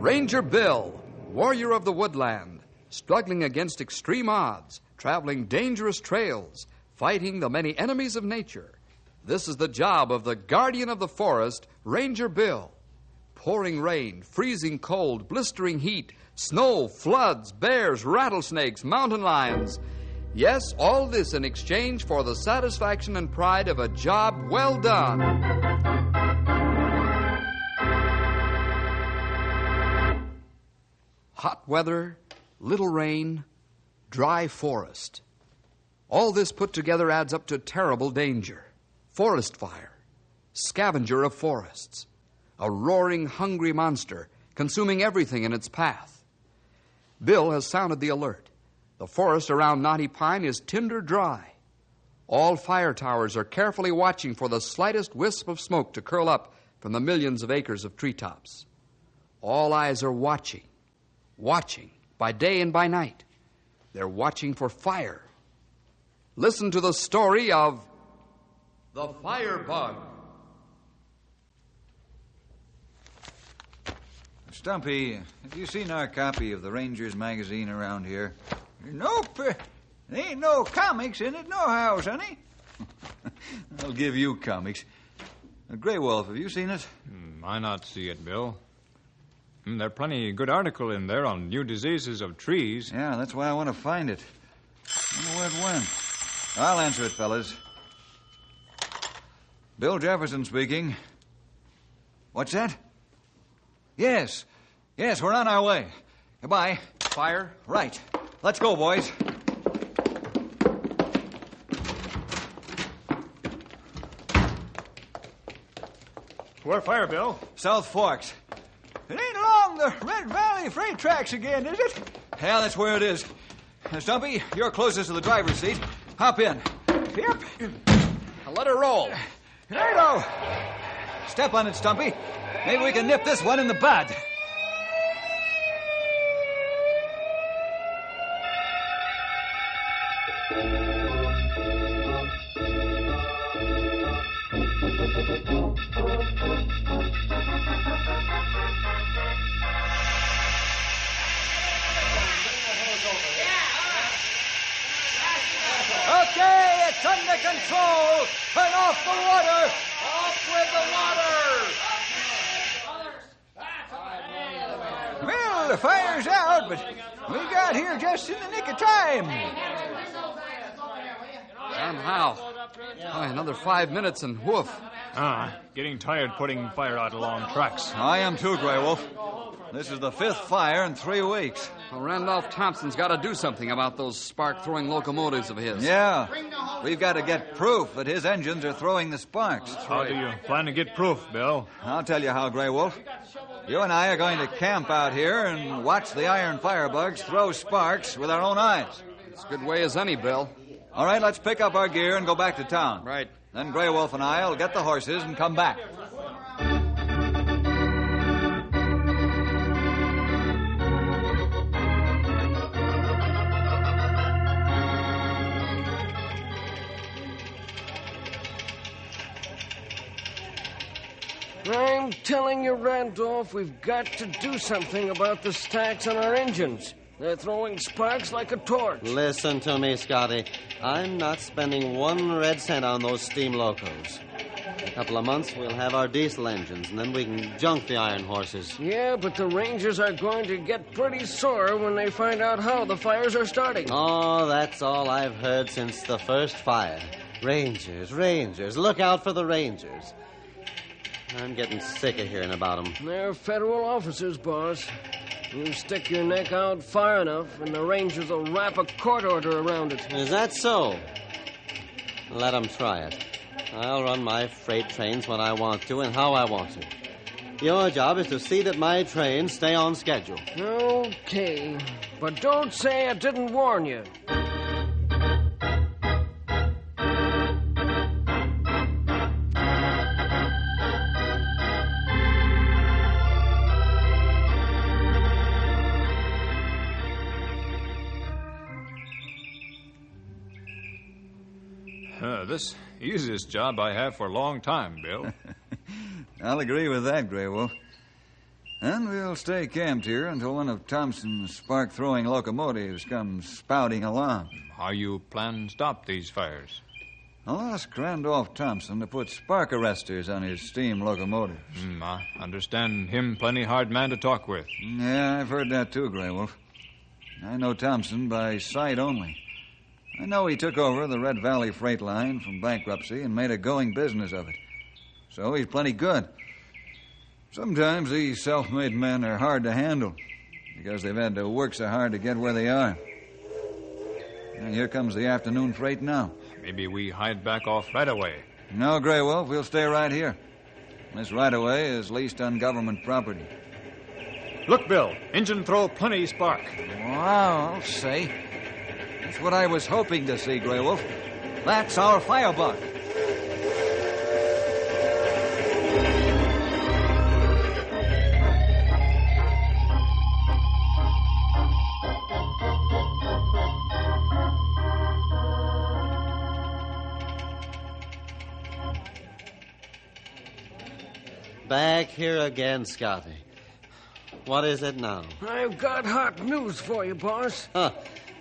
Ranger Bill, warrior of the woodland, struggling against extreme odds, traveling dangerous trails, fighting the many enemies of nature. This is the job of the guardian of the forest, Ranger Bill. Pouring rain, freezing cold, blistering heat, snow, floods, bears, rattlesnakes, mountain lions. Yes, all this in exchange for the satisfaction and pride of a job well done. Hot weather, little rain, dry forest. All this put together adds up to terrible danger. Forest fire, scavenger of forests, a roaring, hungry monster consuming everything in its path. Bill has sounded the alert. The forest around Knotty Pine is tinder dry. All fire towers are carefully watching for the slightest wisp of smoke to curl up from the millions of acres of treetops. All eyes are watching by day and by night. They're watching for fire. Listen to the story of the firebug. Stumpy, have you seen our copy of the Ranger's magazine around here? Nope. There ain't no comics in it nohow, sonny. I'll give you comics. Grey Wolf, have you seen it? I not see it, Bill. There are plenty good article in there on new diseases of trees. Yeah, that's why I want to find it. I wonder where it went. I'll answer it, fellas. Bill Jefferson speaking. What's that? Yes, we're on our way. Goodbye. Fire? Right. Let's go, boys. Where fire, Bill? South Forks. It ain't along the Red Valley freight tracks again, is it? Yeah, that's where it is. Stumpy, you're closest to the driver's seat. Hop in. Yep. Now let her roll. Righto. Step on it, Stumpy. Maybe we can nip this one in the bud. Okay, it's under control. Turn off the water. Off with the water! Well, the fire's out, but we got here just in the nick of time. Somehow. Another 5 minutes and woof. Getting tired putting fire out along tracks. I am too, Grey Wolf. This is the 5th fire in 3 weeks. Well, Randolph Thompson's got to do something about those spark-throwing locomotives of his. Yeah. We've got to get proof that his engines are throwing the sparks. How do you plan to get proof, Bill? I'll tell you how, Grey Wolf. You and I are going to camp out here and watch the iron firebugs throw sparks with our own eyes. It's a good way as any, Bill. All right, let's pick up our gear and go back to town. Right. Then Grey Wolf and I will get the horses and come back. I'm telling you, Randolph, we've got to do something about the stacks on our engines. They're throwing sparks like a torch. Listen to me, Scotty. I'm not spending 1 red cent on those steam locos. In a couple of months, we'll have our diesel engines, and then we can junk the iron horses. Yeah, but the Rangers are going to get pretty sore when they find out how the fires are starting. Oh, that's all I've heard since the first fire. Rangers, look out for the Rangers. I'm getting sick of hearing about them. They're federal officers, boss. You stick your neck out far enough, and the Rangers will wrap a court order around it. Is that so? Let them try it. I'll run my freight trains when I want to and how I want to. Your job is to see that my trains stay on schedule. Okay, but don't say I didn't warn you. This easiest job I have for a long time, Bill. I'll agree with that, Grey Wolf. And we'll stay camped here until one of Thompson's spark-throwing locomotives comes spouting along. How you plan to stop these fires? I'll ask Randolph Thompson to put spark arresters on his steam locomotives. I understand him plenty hard man to talk with. Yeah, I've heard that too, Grey Wolf. I know Thompson by sight only. I know he took over the Red Valley Freight Line from bankruptcy and made a going business of it. So he's plenty good. Sometimes these self-made men are hard to handle because they've had to work so hard to get where they are. And here comes the afternoon freight now. Maybe we hide back off right away. No, Grey Wolf, we'll stay right here. This right-of-way is leased on government property. Look, Bill. Engine throw plenty spark. Wow, I'll say. That's what I was hoping to see, Grey Wolf. That's our firebug. Back here again, Scotty. What is it now? I've got hot news for you, boss. Huh.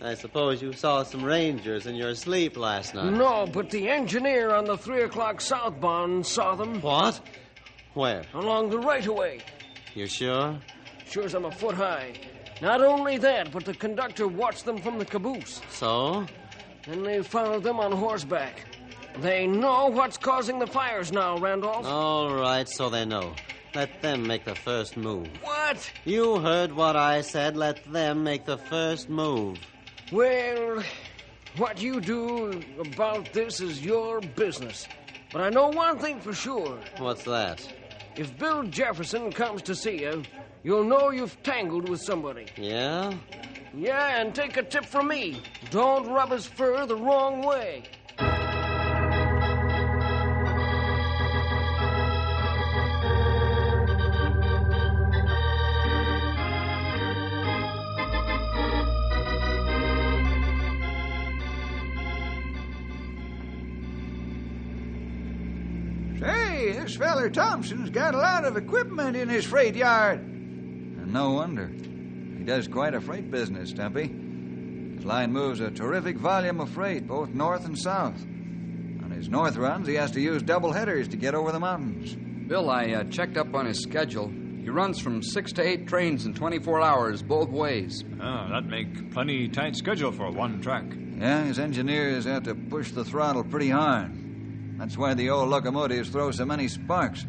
I suppose you saw some Rangers in your sleep last night. No, but the engineer on the 3 o'clock southbound saw them. What? Where? Along the right-of-way. You sure? Sure as I'm a foot high. Not only that, but the conductor watched them from the caboose. So? And they followed them on horseback. They know what's causing the fires now, Randolph. All right, so they know. Let them make the first move. What? You heard what I said. Let them make the first move. Well, what you do about this is your business. But I know one thing for sure. What's that? If Bill Jefferson comes to see you, you'll know you've tangled with somebody. Yeah? Yeah, and take a tip from me. Don't rub his fur the wrong way. Say, this feller Thompson's got a lot of equipment in his freight yard. And no wonder. He does quite a freight business, Stumpy. His line moves a terrific volume of freight, both north and south. On his north runs, he has to use double headers to get over the mountains. Bill, I checked up on his schedule. He runs from 6 to 8 trains in 24 hours, both ways. Oh, that make plenty tight schedule for one track. Yeah, his engineers have to push the throttle pretty hard. That's why the old locomotives throw so many sparks.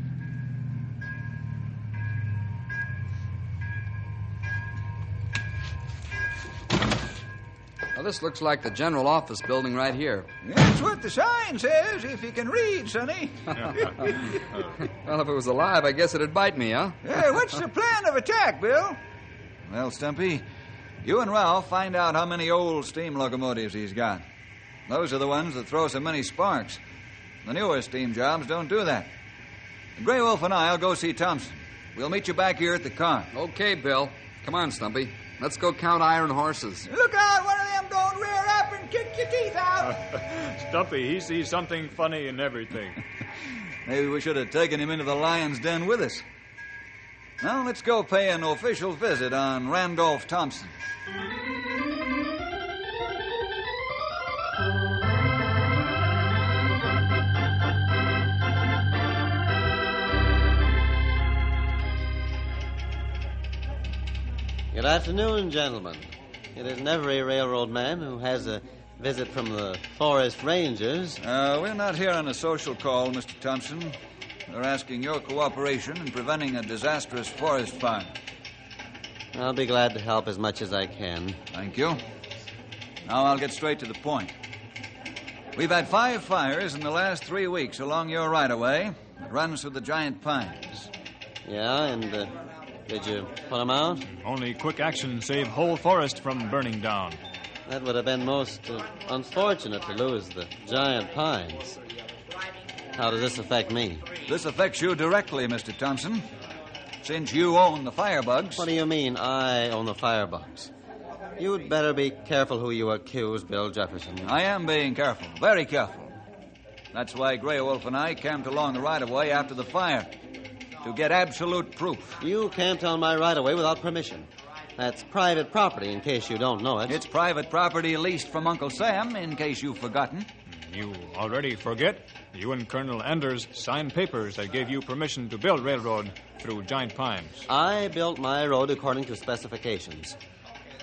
Now, this looks like the general office building right here. That's what the sign says, if you can read, Sonny. Well, if it was alive, I guess it'd bite me, huh? What's the plan of attack, Bill? Well, Stumpy, you and Ralph find out how many old steam locomotives he's got. Those are the ones that throw so many sparks. The newer steam jobs don't do that. Grey Wolf and I'll go see Thompson. We'll meet you back here at the car. Okay, Bill. Come on, Stumpy. Let's go count iron horses. Look out, one of them don't rear up and kick your teeth out. Stumpy, he sees something funny in everything. Maybe we should have taken him into the lion's den with us. Now, let's go pay an official visit on Randolph Thompson. Good afternoon, gentlemen. It isn't every railroad man who has a visit from the Forest Rangers. We're not here on a social call, Mr. Thompson. We're asking your cooperation in preventing a disastrous forest fire. I'll be glad to help as much as I can. Thank you. Now I'll get straight to the point. We've had 5 fires in the last 3 weeks along your right-of-way that runs through the giant pines. Yeah, and did you put them out? Only quick action saved whole forest from burning down. That would have been most unfortunate to lose the giant pines. How does this affect me? This affects you directly, Mr. Thompson, since you own the firebugs. What do you mean, I own the firebugs? You'd better be careful who you accuse, Bill Jefferson. I am being careful, very careful. That's why Grey Wolf and I camped along the right-of-way after the fire. to get absolute proof. You can't on my right-of-way without permission. That's private property, in case you don't know it. It's private property leased from Uncle Sam, in case you've forgotten. You already forget? You and Colonel Anders signed papers that gave you permission to build railroad through Giant Pines. I built my road according to specifications.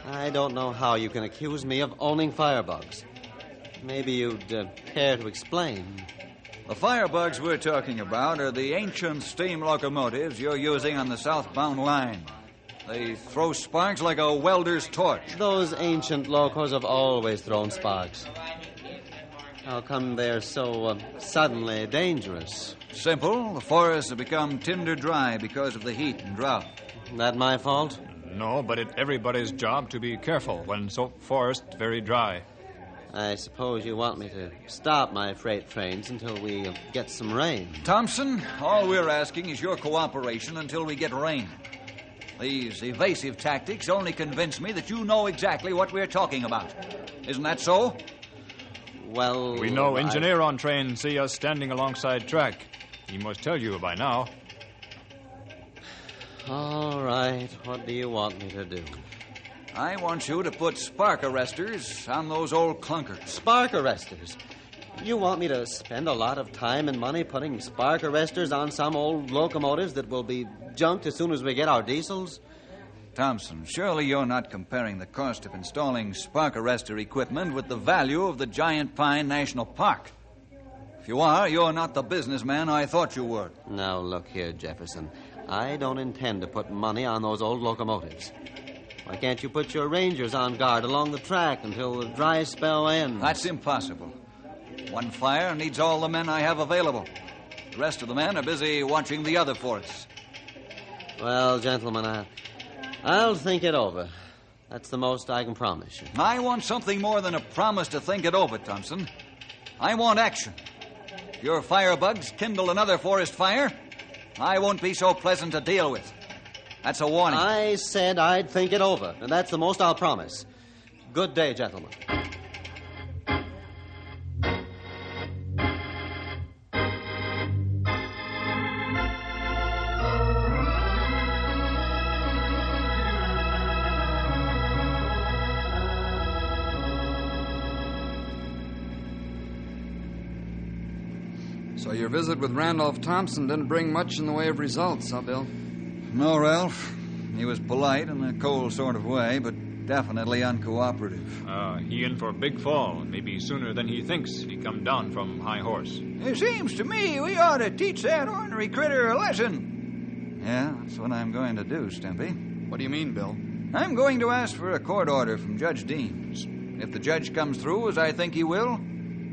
I don't know how you can accuse me of owning firebugs. Maybe you'd care to explain. The firebugs we're talking about are the ancient steam locomotives you're using on the southbound line. They throw sparks like a welder's torch. Those ancient locos have always thrown sparks. How come they're so suddenly dangerous? Simple. The forests have become tinder dry because of the heat and drought. That my fault? No, but it's everybody's job to be careful when forest very dry. I suppose you want me to stop my freight trains until we get some rain. Thompson, all we're asking is your cooperation until we get rain. These evasive tactics only convince me that you know exactly what we're talking about. Isn't that so? Well, We know engineer on train see us standing alongside track. He must tell you by now. All right. What do you want me to do? I want you to put spark arresters on those old clunkers. Spark arresters? You want me to spend a lot of time and money putting spark arresters on some old locomotives that will be junked as soon as we get our diesels? Thompson, surely you're not comparing the cost of installing spark arrestor equipment with the value of the Giant Pine National Park. If you are, you're not the businessman I thought you were. Now, look here, Jefferson. I don't intend to put money on those old locomotives. Why can't you put your rangers on guard along the track until the dry spell ends? That's impossible. One fire needs all the men I have available. The rest of the men are busy watching the other forests. Well, gentlemen, I'll think it over. That's the most I can promise you. I want something more than a promise to think it over, Thompson. I want action. If your firebugs kindle another forest fire, I won't be so pleasant to deal with. That's a warning. I said I'd think it over, and that's the most I'll promise. Good day, gentlemen. So your visit with Randolph Thompson didn't bring much in the way of results, huh, Bill? No, Ralph. He was polite in a cold sort of way, but definitely uncooperative. He in for a big fall. Maybe sooner than he thinks he come down from high horse. It seems to me we ought to teach that ornery critter a lesson. Yeah, that's what I'm going to do, Stimpy. What do you mean, Bill? I'm going to ask for a court order from Judge Deems. If the judge comes through, as I think he will,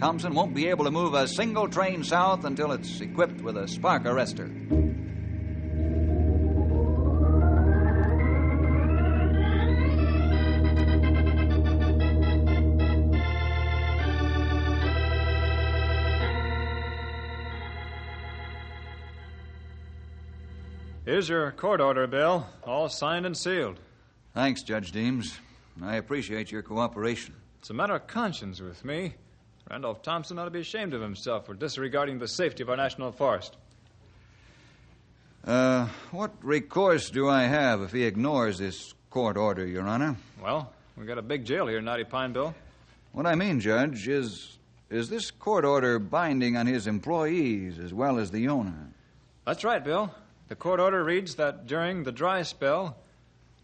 Thompson won't be able to move a single train south until it's equipped with a spark arrestor. Here's your court order, Bill. All signed and sealed. Thanks, Judge Deems. I appreciate your cooperation. It's a matter of conscience with me. Randolph Thompson ought to be ashamed of himself for disregarding the safety of our national forest. What recourse do I have if he ignores this court order, Your Honor? Well, we've got a big jail here in Knotty Pine, Bill. What I mean, Judge, is this court order binding on his employees as well as the owner? That's right, Bill. The court order reads that during the dry spell,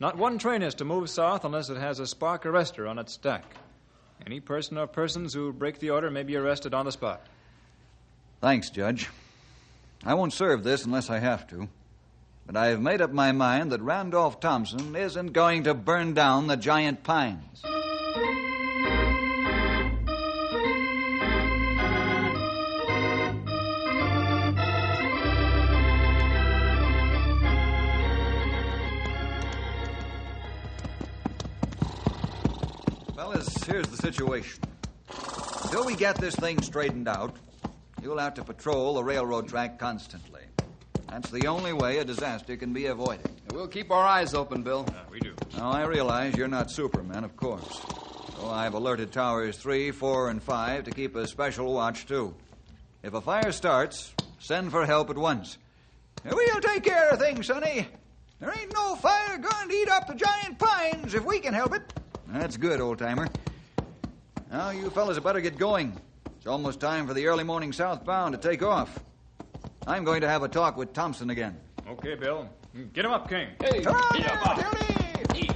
not one train is to move south unless it has a spark arrestor on its stack. Any person or persons who break the order may be arrested on the spot. Thanks, Judge. I won't serve this unless I have to. But I've made up my mind that Randolph Thompson isn't going to burn down the Giant Pines. Fellas, here's the situation. Until we get this thing straightened out, you'll have to patrol the railroad track constantly. That's the only way a disaster can be avoided. We'll keep our eyes open, Bill. We do. Now, I realize you're not Superman, of course. So I've alerted Towers 3, 4, and 5 to keep a special watch, too. If a fire starts, send for help at once. We'll take care of things, Sonny. There ain't no fire going to eat up the giant pines if we can help it. That's good, old-timer. Now, you fellas had better get going. It's almost time for the early morning southbound to take off. I'm going to have a talk with Thompson again. Okay, Bill. Get him up, King. Hey, Come on, get now, up. Tilly.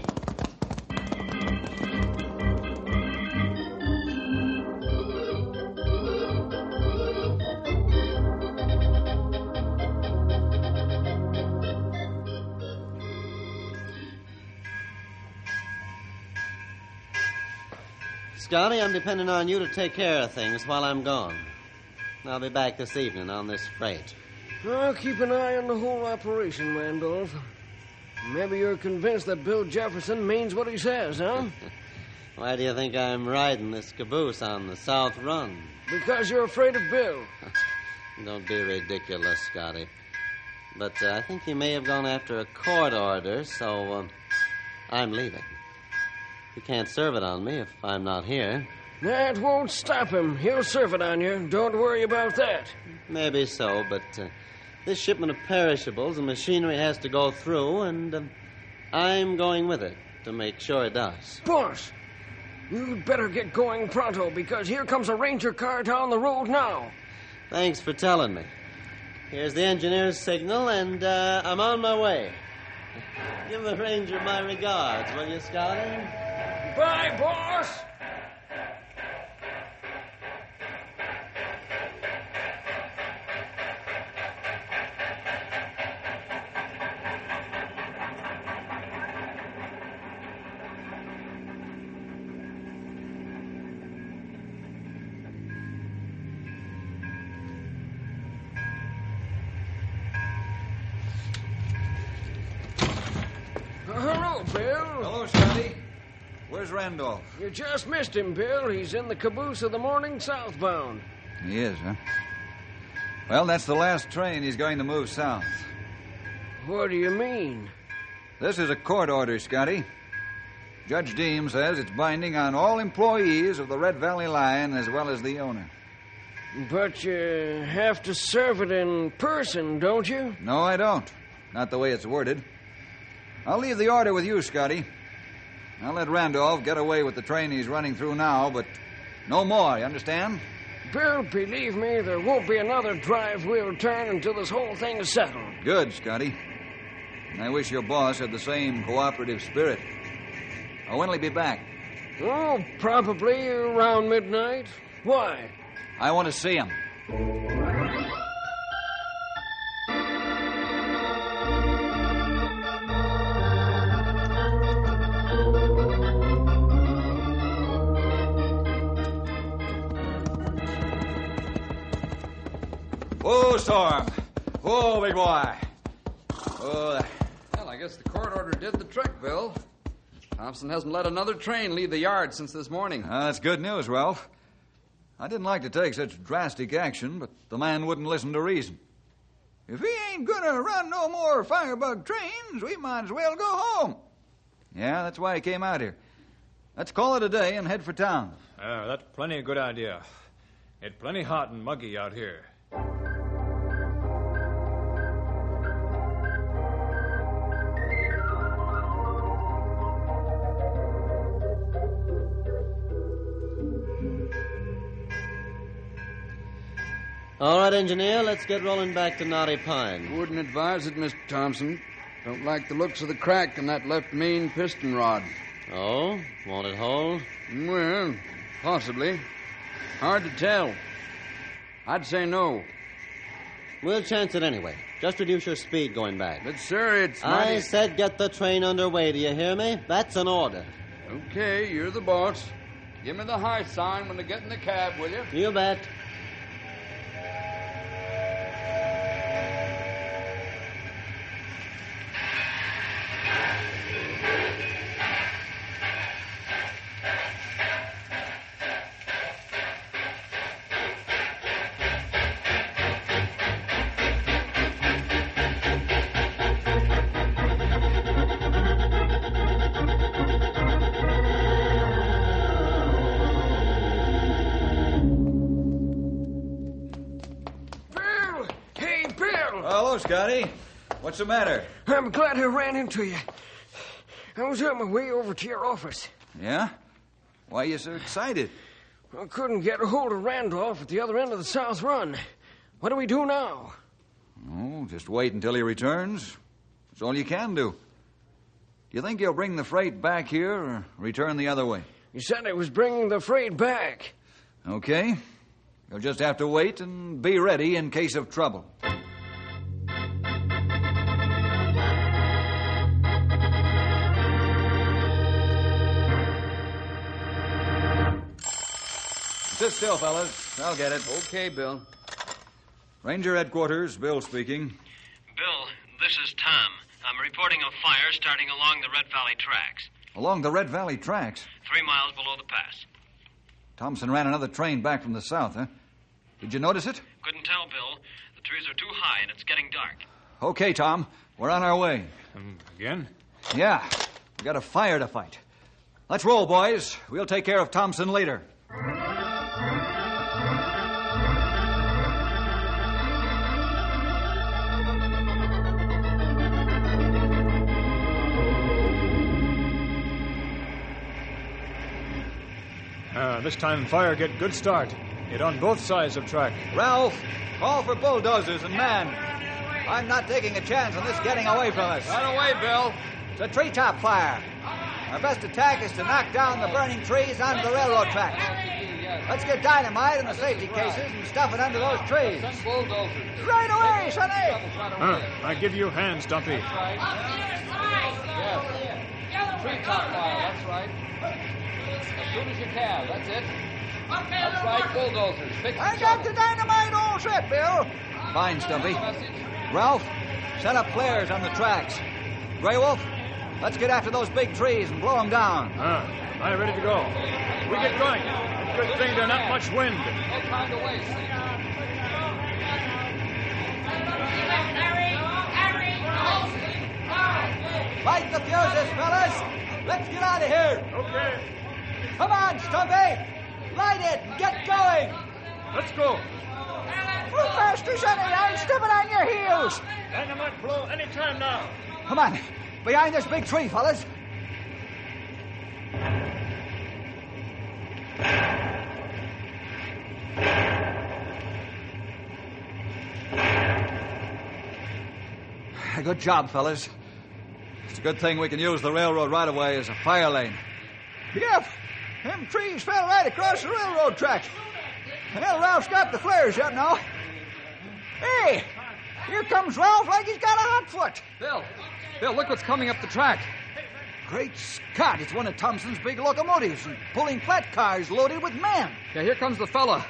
Scotty, I'm depending on you to take care of things while I'm gone. I'll be back this evening on this freight. I'll keep an eye on the whole operation, Randolph. Maybe you're convinced that Bill Jefferson means what he says, huh? Why do you think I'm riding this caboose on the South Run? Because you're afraid of Bill. Don't be ridiculous, Scotty. But I think he may have gone after a court order, so I'm leaving. He can't serve it on me if I'm not here. That won't stop him. He'll serve it on you. Don't worry about that. Maybe so, but this shipment of perishables and machinery has to go through, and I'm going with it to make sure it does. Boss, you'd better get going pronto because here comes a ranger car down the road now. Thanks for telling me. Here's the engineer's signal, and I'm on my way. Give the ranger my regards, will you, Scotty? Bye, boss. Hello, Bill. Hello, Scotty. Where's Randolph? You just missed him, Bill. He's in the caboose of the morning southbound. He is, huh? Well, that's the last train he's going to move south. What do you mean? This is a court order, Scotty. Judge Deem says it's binding on all employees of the Red Valley Line as well as the owner. But you have to serve it in person, don't you? No, I don't. Not the way it's worded. I'll leave the order with you, Scotty. I'll let Randolph get away with the train he's running through now, but no more, you understand? Bill, believe me, there won't be another drive-wheel turn until this whole thing is settled. Good, Scotty. I wish your boss had the same cooperative spirit. When'll he be back? Oh, probably around midnight. Why? I want to see him. Whoa, Storm. Whoa, big boy. Oh, Well, I guess the court order did the trick, Bill. Thompson hasn't let another train leave the yard since this morning. That's good news, Ralph. I didn't like to take such drastic action, but the man wouldn't listen to reason. if he ain't gonna run no more firebug trains, we might as well go home. Yeah, that's why I came out here. Let's call it a day and head for town. That's plenty a good idea. It's plenty hot and muggy out here. All right, engineer, let's get rolling back to Knotty Pine. Wouldn't advise it, Mr. Thompson. Don't like the looks of the crack in that left main piston rod. Oh? Won't it hold? Well, possibly. Hard to tell. I'd say no. We'll chance it anyway. Just reduce your speed going back. But, sir, it's I mighty... said get the train underway, do you hear me? That's an order. Okay, you're the boss. Give me the high sign when they get in the cab, will you? You bet. Hello, Scotty. What's the matter? I'm glad I ran into you. I was on my way over to your office. Yeah? Why are you so excited? I couldn't get a hold of Randolph at the other end of the South Run. What do we do now? Oh, just wait until he returns. That's all you can do. Do you think he'll bring the freight back here or return the other way? You said I was bringing the freight back. Okay. You'll just have to wait and be ready in case of trouble. Sit still, fellas. I'll get it. Okay, Bill. Ranger headquarters, Bill speaking. Bill, this is Tom. I'm reporting a fire starting along the Red Valley tracks, Along the Red Valley tracks, 3 miles below the pass. Thompson ran another train back from the south, huh? Did you notice it? Couldn't tell, Bill. The trees are too high and it's getting dark. Okay, Tom. We're on our way. Again? Yeah. We got a fire to fight. Let's roll, boys. We'll take care of Thompson later. This time fire get good start. Hit on both sides of track. Ralph, call for bulldozers and man. I'm not taking a chance on this getting away from us. Right away, Bill. It's a treetop fire. Our best attack is to knock down the burning trees onto the railroad tracks. Let's get dynamite in the safety cases and stuff it under those trees. Right away, Sonny. I give you hands, Dumpy. Treetop fire, that's right. As soon as you can, that's it. That's right, bulldozers. Fix I got the dynamite all set, Bill. Fine, Stumpy. Ralph, set up flares on the tracks. Grey Wolf, let's get after those big trees and blow them down. I'm ready to go. We get going. Good thing there's not much wind. No time to waste. Light the fuses, fellas. Let's get out of here. Okay, Come on, Stumpy. Light it and get going. let's go. Move faster, Sonny. I'm stepping on your heels. Dynamite blow any time now. Come on. Behind this big tree, fellas. Good job, fellas. It's a good thing we can use the railroad right-of-way as a fire lane. Yep. Them trees fell right across the railroad tracks. Well, Ralph's got the flares up now. Hey, here comes Ralph like he's got a hot foot. Bill, look what's coming up the track. Great Scott, it's one of Thompson's big locomotives and pulling flat cars loaded with men. Yeah, here comes the fella.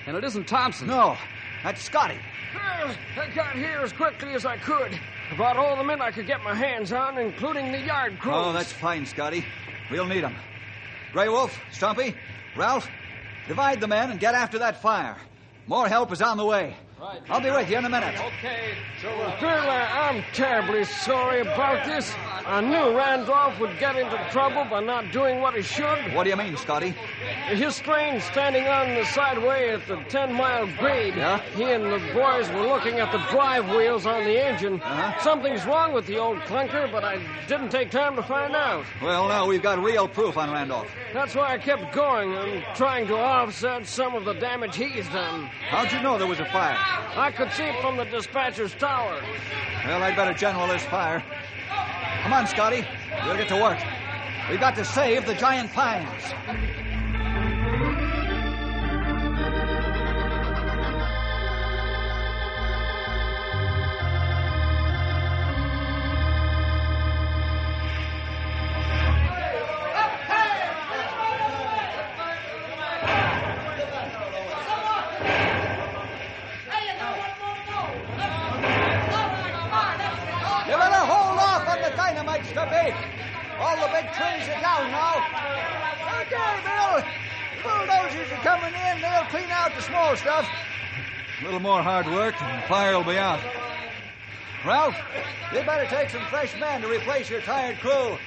And it isn't Thompson. No, that's Scotty. I got here as quickly as I could. I brought all the men I could get my hands on, including the yard crews. Oh, that's fine, Scotty. We'll need them. Grey Wolf, Stumpy, Ralph, divide the men and get after that fire. More help is on the way. Right. I'll be with you in a minute. Okay. Bill, I'm terribly sorry about this. I knew Randolph would get into trouble by not doing what he should. What do you mean, Scotty? His train standing on the sideway at the 10-mile grade. Yeah? He and the boys were looking at the drive wheels on the engine. Uh-huh. Something's wrong with the old clunker, but I didn't take time to find out. Well, now we've got real proof on Randolph. That's why I kept going and trying to offset some of the damage he's done. How'd you know there was a fire? I could see it from the dispatcher's tower. Well, I'd better general this fire. Come on, Scotty. We'll get to work. We've got to save the giant pines. You better hold off on the dynamite, Stumpy. All the big trees are down now. Okay, Bill. Bulldozers are coming in. They'll clean out the small stuff. A little more hard work and the fire will be out. Ralph, You better take some fresh men to replace your tired crew.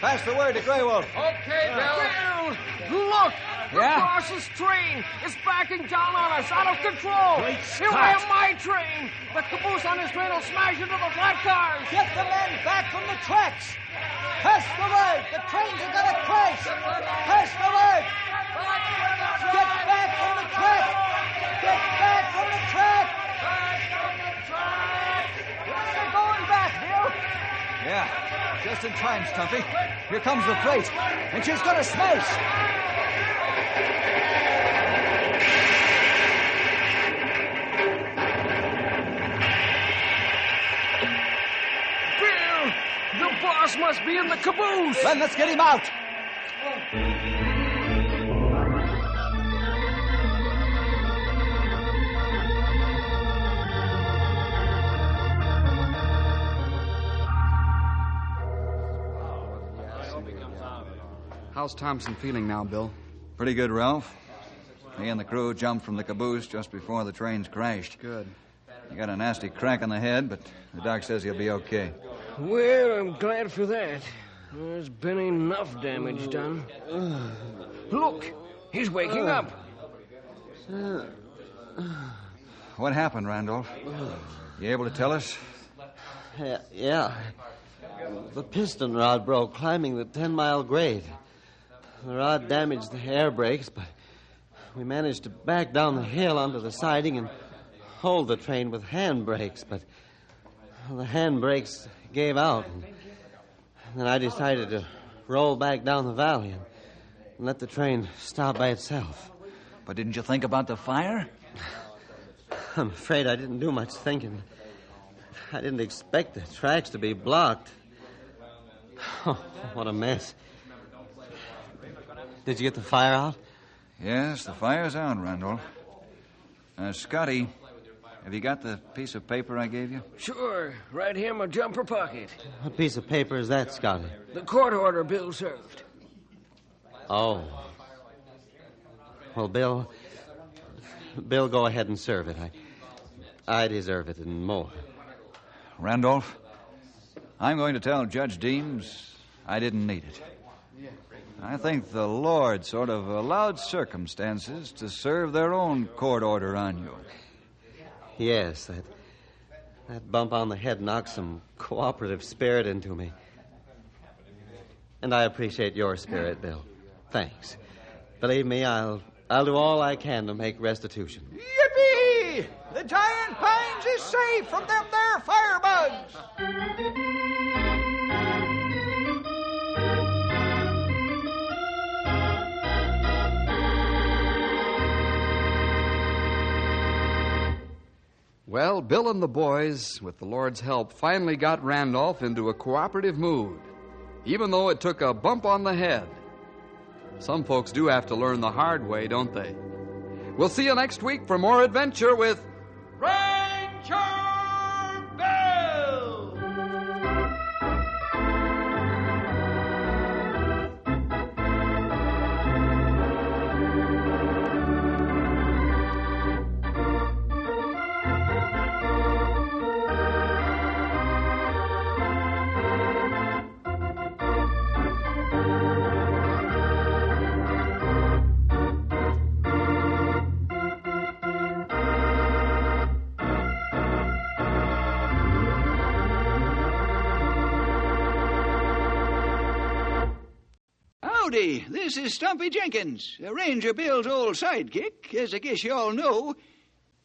Pass the word to Grey Wolf. Okay, Bill. Look! The Yeah? boss's train is backing down on us, out of control. Great Beware Scott. my train. The caboose on his train will smash into the flat cars. Get the men back from the tracks. Pass the word. The trains are going to crash. Pass the word. Get back from the track. Get back from the track. They're going back, Bill. Yeah, just in time, Stumpy. Here comes the freight, and she's going to smash. Bill, the boss must be in the caboose. Then let's get him out. How's Thompson feeling now, Bill? Pretty good, Ralph. He and the crew jumped from the caboose just before the trains crashed. Good. He got a nasty crack on the head, but the doc says he'll be okay. Well, I'm glad for that. There's been enough damage done. Look, he's waking up. What happened, Randolph? You able to tell us? Yeah. The piston rod broke climbing the 10-mile grade. The rod damaged the air brakes, but we managed to back down the hill onto the siding and hold the train with hand brakes, but the hand brakes gave out. And then I decided to roll back down the valley and let the train stop by itself. But didn't you think about the fire? I'm afraid I didn't do much thinking. I didn't expect the tracks to be blocked. Oh, what a mess. Did you get the fire out? Yes, the fire's out, Randolph. Scotty, have you got the piece of paper I gave you? Sure, right here in my jumper pocket. What piece of paper is that, Scotty? The court order Bill served. Oh. Well, Bill, go ahead and serve it. I deserve it and more. Randolph, I'm going to tell Judge Deems I didn't need it. I think the Lord sort of allowed circumstances to serve their own court order on you. Yes, that bump on the head knocked some cooperative spirit into me. And I appreciate your spirit, Bill. Thanks. Believe me, I'll do all I can to make restitution. Yippee! The Giant Pines is safe from them there firebugs. Well, Bill and the boys, with the Lord's help, finally got Randolph into a cooperative mood, even though it took a bump on the head. Some folks do have to learn the hard way, don't they? We'll see you next week for more adventure with Ranger Bill! Howdy, this is Stumpy Jenkins, Ranger Bill's old sidekick, as I guess you all know.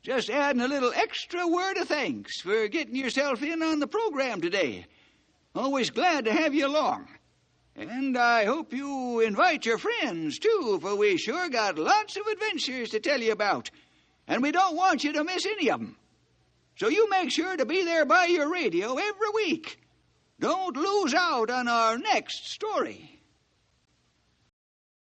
Just adding a little extra word of thanks for getting yourself in on the program today. Always glad to have you along. And I hope you invite your friends, too, for we sure got lots of adventures to tell you about. And we don't want you to miss any of them. So you make sure to be there by your radio every week. Don't lose out on our next story.